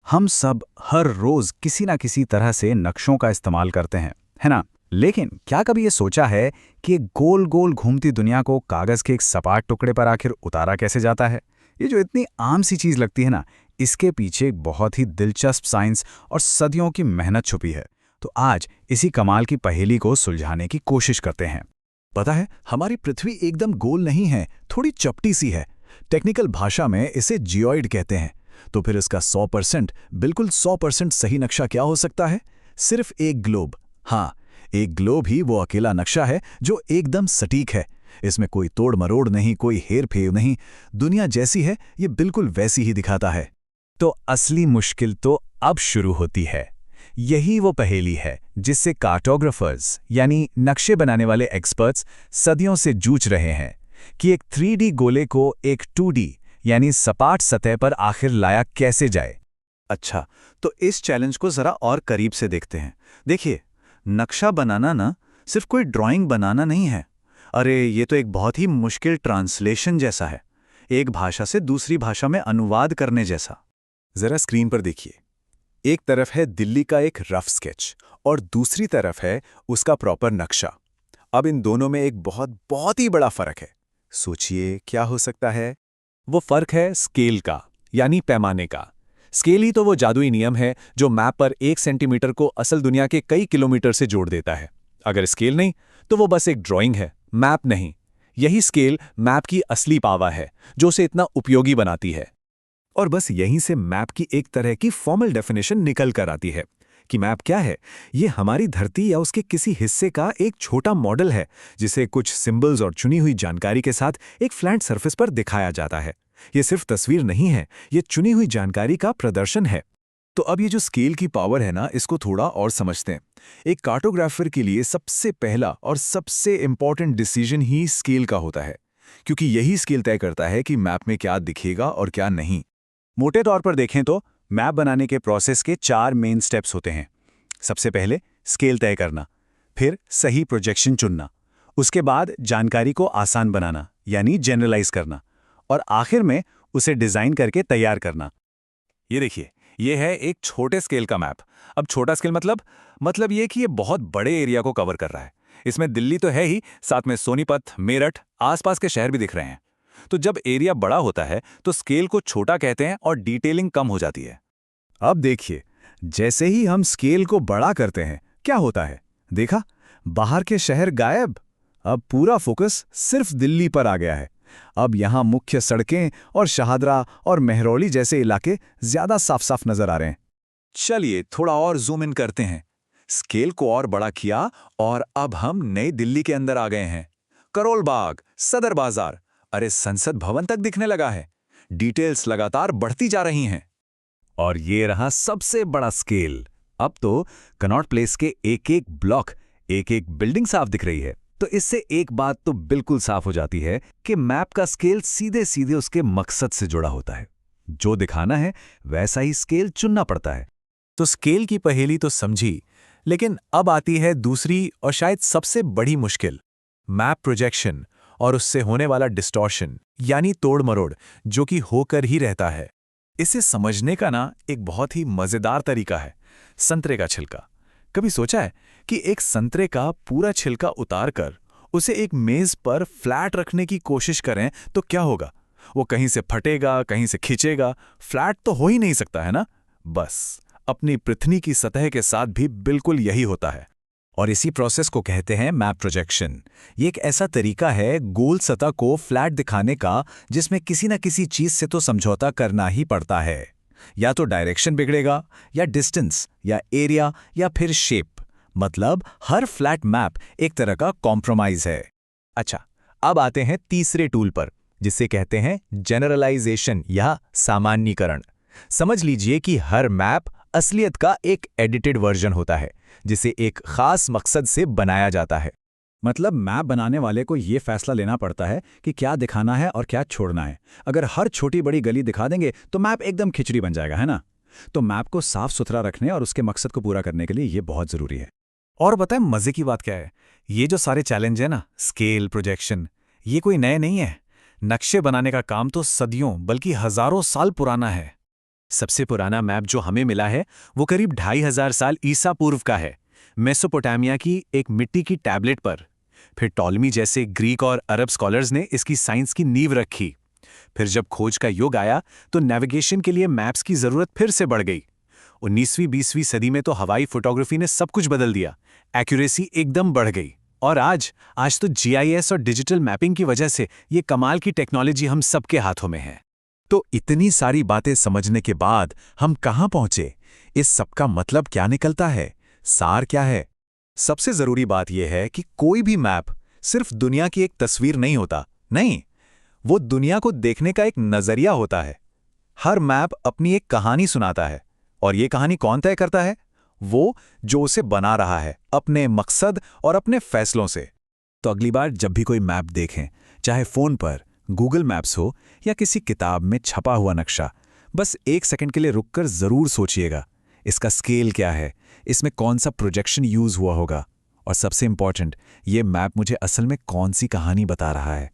हम सब हर रोज किसी ना किसी तरह से नक्शों का इस्तेमाल करते हैं, है ना? लेकिन क्या कभी ये सोचा है कि गोल गोल घूमती दुनिया को कागज के एक सपाट टुकड़े पर आखिर उतारा कैसे जाता है? ये जो इतनी आम सी चीज लगती है ना, इसके पीछे एक बहुत ही दिलचस्प साइंस और सदियों की मेहनत छुपी है। तो आज इसी कमाल की पहेली को सुलझाने की कोशिश करते हैं। पता है, हमारी पृथ्वी एकदम गोल नहीं है, थोड़ी चपटी सी है। टेक्निकल भाषा में इसे जियोइड कहते हैं। तो फिर इसका 100%, बिल्कुल 100% सही नक्शा क्या हो सकता है? सिर्फ एक ग्लोब। हाँ, एक ग्लोब ही वो अकेला नक्शा है जो एकदम सटीक है। इसमें कोई तोड़ मरोड़ नहीं, कोई हेर फेर नहीं। दुनिया जैसी है ये बिल्कुल वैसी ही दिखाता है। तो असली मुश्किल तो अब शुरू होती है। यही वो पहेली है जिससे कार्टोग्राफर्स यानी नक्शे बनाने वाले एक्सपर्ट्स सदियों से जूझ रहे हैं कि एक 3D गोले को एक 2D यानी सपाट सतह पर आखिर लाया कैसे जाए। अच्छा, तो इस चैलेंज को जरा और करीब से देखते हैं। देखिए, नक्शा बनाना ना सिर्फ कोई ड्राइंग बनाना नहीं है। अरे, ये तो एक बहुत ही मुश्किल ट्रांसलेशन जैसा है, एक भाषा से दूसरी भाषा में अनुवाद करने जैसा। जरा स्क्रीन पर देखिए। एक तरफ है दिल्ली का एक रफ स्केच और दूसरी तरफ है उसका प्रॉपर नक्शा। अब इन दोनों में एक बहुत बहुत ही बड़ा फर्क है। सोचिए क्या हो सकता है? वो फर्क है स्केल का, यानी पैमाने का। स्केल ही तो वो जादुई नियम है जो मैप पर 1 सेंटीमीटर को असल दुनिया के कई किलोमीटर से जोड़ देता है। अगर स्केल नहीं तो वो बस एक ड्राइंग है, मैप नहीं। यही स्केल मैप की असली पावर है जो उसे इतना उपयोगी बनाती है। और बस यहीं से मैप की एक तरह की फॉर्मल डेफिनेशन निकल कर आती है कि मैप क्या है। ये हमारी धरती या उसके किसी हिस्से का एक छोटा मॉडल है जिसे कुछ सिंबल्स और चुनी हुई जानकारी के साथ एक फ्लैट सरफेस पर दिखाया जाता है। ये सिर्फ तस्वीर नहीं है, ये चुनी हुई जानकारी का प्रदर्शन है। तो अब ये जो स्केल की पावर है ना, इसको थोड़ा और समझते हैं। एक कार्टोग्राफर के लिए सबसे पहला और सबसे इंपॉर्टेंट डिसीजन ही स्केल का होता है, क्योंकि यही स्केल तय करता है कि मैप में क्या दिखेगा और क्या नहीं। मोटे तौर पर देखें तो मैप बनाने के प्रोसेस के 4 मेन स्टेप्स होते हैं। सबसे पहले स्केल तय करना, फिर सही प्रोजेक्शन चुनना, उसके बाद जानकारी को आसान बनाना यानी जनरलाइज करना, और आखिर में उसे डिजाइन करके तैयार करना। ये देखिए, ये है एक छोटे स्केल का मैप। अब छोटा स्केल मतलब ये कि ये बहुत बड़े एरिया को कवर कर रहा है। इसमें दिल्ली तो है ही, साथ में सोनीपत, मेरठ, आसपास के शहर भी दिख रहे हैं। तो जब एरिया बड़ा होता है तो स्केल को छोटा कहते हैं और डिटेलिंग कम हो जाती है। अब देखिए, जैसे ही हम स्केल को बड़ा करते हैं क्या होता है? देखा, बाहर के शहर गायब। अब पूरा फोकस सिर्फ दिल्ली पर आ गया है। अब यहां मुख्य सड़कें और शाहदरा और मेहरौली जैसे इलाके ज्यादा साफ साफ नजर आ रहे हैं। चलिए थोड़ा और जूम इन करते हैं। स्केल को और बड़ा किया और अब हम नई दिल्ली के अंदर आ गए हैं। करोल बाग, सदर बाजार, अरे संसद भवन तक दिखने लगा है। डिटेल्स लगातार बढ़ती जा रही हैं। और ये रहा सबसे बड़ा स्केल। अब तो कनॉट प्लेस के एक एक ब्लॉक, एक एक बिल्डिंग साफ दिख रही है। तो इससे एक बात तो बिल्कुल साफ हो जाती है कि मैप का स्केल सीधे सीधे उसके मकसद से जुड़ा होता है। जो दिखाना है वैसा ही स्केल चुनना पड़ता है। तो स्केल की पहेली तो समझी, लेकिन अब आती है दूसरी और शायद सबसे बड़ी मुश्किल, मैप प्रोजेक्शन और उससे होने वाला डिस्टॉर्शन यानी तोड़ मरोड़, जो कि होकर ही रहता है। इसे समझने का ना एक बहुत ही मजेदार तरीका है, संतरे का छिलका। कभी सोचा है कि एक संतरे का पूरा छिलका उतार कर उसे एक मेज पर फ्लैट रखने की कोशिश करें तो क्या होगा? वो कहीं से फटेगा, कहीं से खिंचेगा, फ्लैट तो हो ही नहीं सकता है ना। बस अपनी पृथ्वी की सतह के साथ भी बिल्कुल यही होता है। और इसी प्रोसेस को कहते हैं मैप प्रोजेक्शन। ये एक ऐसा तरीका है गोल सतह को फ्लैट दिखाने का जिसमें किसी न किसी चीज से तो समझौता करना ही पड़ता है। या तो डायरेक्शन बिगड़ेगा, या डिस्टेंस, या एरिया, या फिर शेप। मतलब हर फ्लैट मैप एक तरह का कॉम्प्रोमाइज है। अच्छा, अब आते हैं तीसरे टूल पर, जिसे कहते हैं जनरलाइजेशन या सामान्यीकरण। समझ लीजिए कि हर मैप असलियत का एक एडिटेड वर्जन होता है जिसे एक खास मकसद से बनाया जाता है। मतलब मैप बनाने वाले को यह फैसला लेना पड़ता है कि क्या दिखाना है और क्या छोड़ना है। अगर हर छोटी बड़ी गली दिखा देंगे तो मैप एकदम खिचड़ी बन जाएगा, है ना। तो मैप को साफ सुथरा रखने और उसके मकसद को पूरा करने के लिए ये बहुत जरूरी है। और बताएं मजे की बात क्या है, ये जो सारे चैलेंज है ना, स्केल, प्रोजेक्शन, ये कोई नए नहीं है। नक्शे बनाने का काम तो सदियों बल्कि हजारों साल पुराना है। सबसे पुराना मैप जो हमें मिला है वो करीब 2500 साल ईसा पूर्व का है, मेसोपोटामिया की एक मिट्टी की टैबलेट पर। फिर टॉलमी जैसे ग्रीक और अरब स्कॉलर्स ने इसकी साइंस की नींव रखी। फिर जब खोज का युग आया तो नेविगेशन के लिए मैप्स की जरूरत फिर से बढ़ गई। 19वीं-20वीं सदी में तो हवाई फोटोग्राफी ने सब कुछ बदल दिया, एक्यूरेसी एकदम बढ़ गई। और आज तो जीआईएस और डिजिटल मैपिंग की वजह से ये कमाल की टेक्नोलॉजी हम सबके हाथों में है। तो इतनी सारी बातें समझने के बाद हम कहाँ पहुंचे? इस सब का मतलब क्या निकलता है? सार क्या है? सबसे जरूरी बात यह है कि कोई भी मैप सिर्फ दुनिया की एक तस्वीर नहीं होता। नहीं, वो दुनिया को देखने का एक नजरिया होता है। हर मैप अपनी एक कहानी सुनाता है, और ये कहानी कौन तय करता है? वो जो उसे बना रहा है, अपने मकसद और अपने फैसलों से। तो अगली बार जब भी कोई मैप देखें, चाहे फोन पर, गूगल मैप्स हो या किसी किताब में छपा हुआ नक्शा, बस 1 सेकंड के लिए रुककर जरूर सोचिएगा, इसका स्केल क्या है, इसमें कौन सा प्रोजेक्शन यूज हुआ होगा, और सबसे इंपॉर्टेंट, ये मैप मुझे असल में कौन सी कहानी बता रहा है।